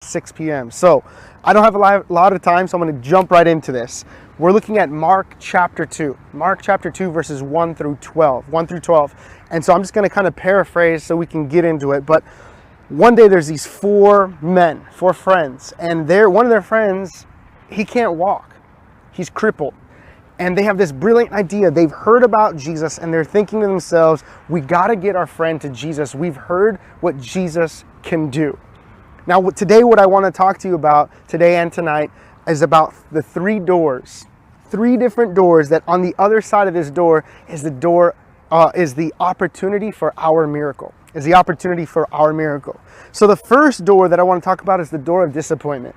6 p.m. So I don't have a lot of time, so I'm going to jump right into this. We're looking at Mark chapter 2. Mark chapter 2, verses 1 through 12. And so I'm just going to kind of paraphrase so we can get into it. But one day there's these four friends, and one of their friends, he can't walk. He's crippled. And they have this brilliant idea. They've heard about Jesus, and they're thinking to themselves, we got to get our friend to Jesus. We've heard what Jesus can do. Now, today, what I want to talk to you about today and tonight is about the three different doors that on the other side of this door is the opportunity for our miracle. So the first door that I want to talk about is the door of disappointment.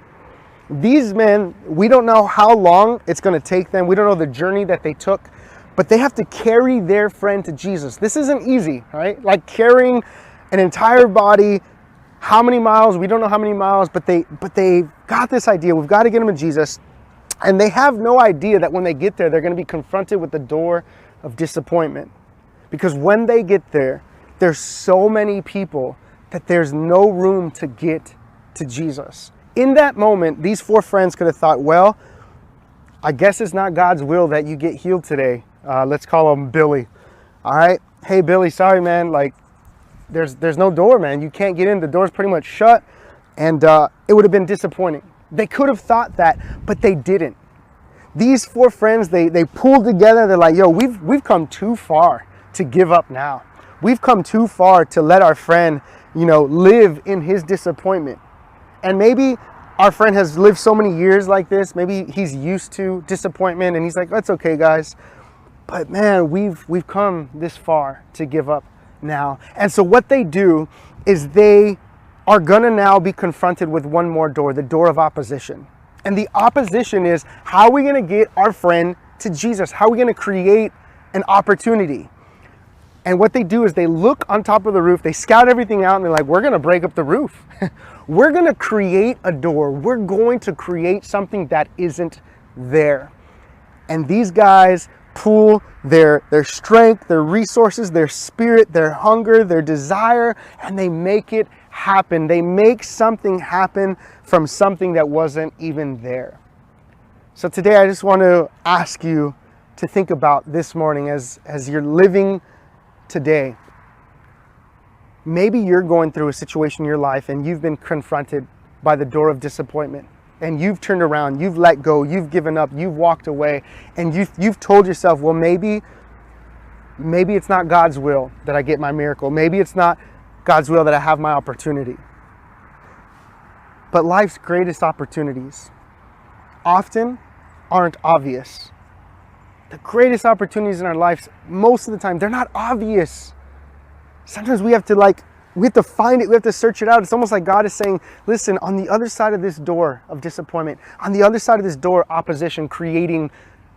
These men, we don't know how long it's going to take them. We don't know the journey that they took, but they have to carry their friend to Jesus. This isn't easy, right? Like carrying an entire body. How many miles? We don't know how many miles, but they got this idea. We've got to get them to Jesus. And they have no idea that when they get there, they're going to be confronted with the door of disappointment. Because when they get there, there's so many people that there's no room to get to Jesus. In that moment, these four friends could have thought, well, I guess it's not God's will that you get healed today. Let's call him Billy. All right. Hey, Billy, sorry, man. Like, there's no door, man. You can't get in. The door's pretty much shut. And it would have been disappointing. They could have thought that, but they didn't. These four friends, they pulled together. They're like, yo, we've come too far to give up now. We've come too far to let our friend, live in his disappointment. And maybe our friend has lived so many years like this. Maybe he's used to disappointment and he's like, that's okay, guys. But man, we've come this far to give up now. And so what they do is they are going to now be confronted with one more door, the door of opposition. And the opposition is, how are we going to get our friend to Jesus? How are we going to create an opportunity? And what they do is they look on top of the roof, they scout everything out, and they're like, we're going to break up the roof. We're going to create a door. We're going to create something that isn't there. And these guys pool their strength, their resources, their spirit, their hunger, their desire, and they make it happen. They make something happen from something that wasn't even there. So today I just want to ask you to think about this morning as you're living today. Maybe you're going through a situation in your life and you've been confronted by the door of disappointment. And you've turned around, you've let go, you've given up, you've walked away, and you've told yourself, well, maybe it's not God's will that I get my miracle. Maybe it's not God's will that I have my opportunity. But life's greatest opportunities often aren't obvious. The greatest opportunities in our lives, most of the time, they're not obvious. Sometimes we have to find it, we have to search it out. It's almost like God is saying, listen, on the other side of this door of disappointment, on the other side of this door, opposition, creating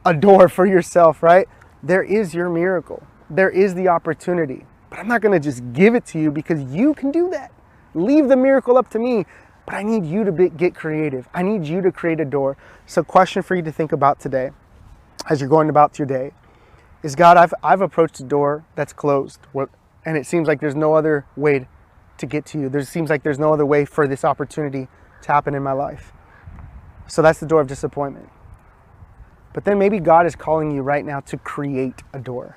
a door for yourself, right? There is your miracle. There is the opportunity. But I'm not going to just give it to you because you can do that. Leave the miracle up to me. But I need you to get creative. I need you to create a door. So question for you to think about today as you're going about your day is, God, I've approached a door that's closed. And it seems like there's no other way to get to you. There seems like there's no other way for this opportunity to happen in my life. So that's the door of disappointment. But then maybe God is calling you right now to create a door.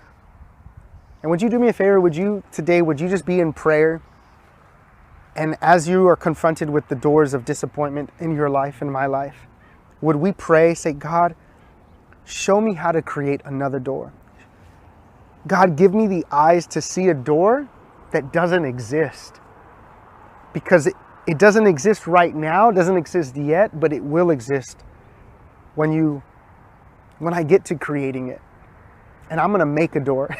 And would you do me a favor? Would you just be in prayer? And as you are confronted with the doors of disappointment in your life and my life, would we pray, say, God, show me how to create another door. God, give me the eyes to see a door that doesn't exist. Because it doesn't exist right now, doesn't exist yet, but it will exist when I get to creating it. And I'm going to make a door.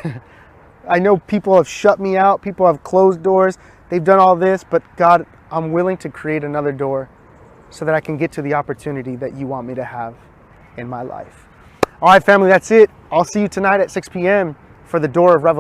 I know people have shut me out, people have closed doors, they've done all this, but God, I'm willing to create another door so that I can get to the opportunity that you want me to have in my life. All right, family, that's it. I'll see you tonight at 6 p.m. for the door of revelation.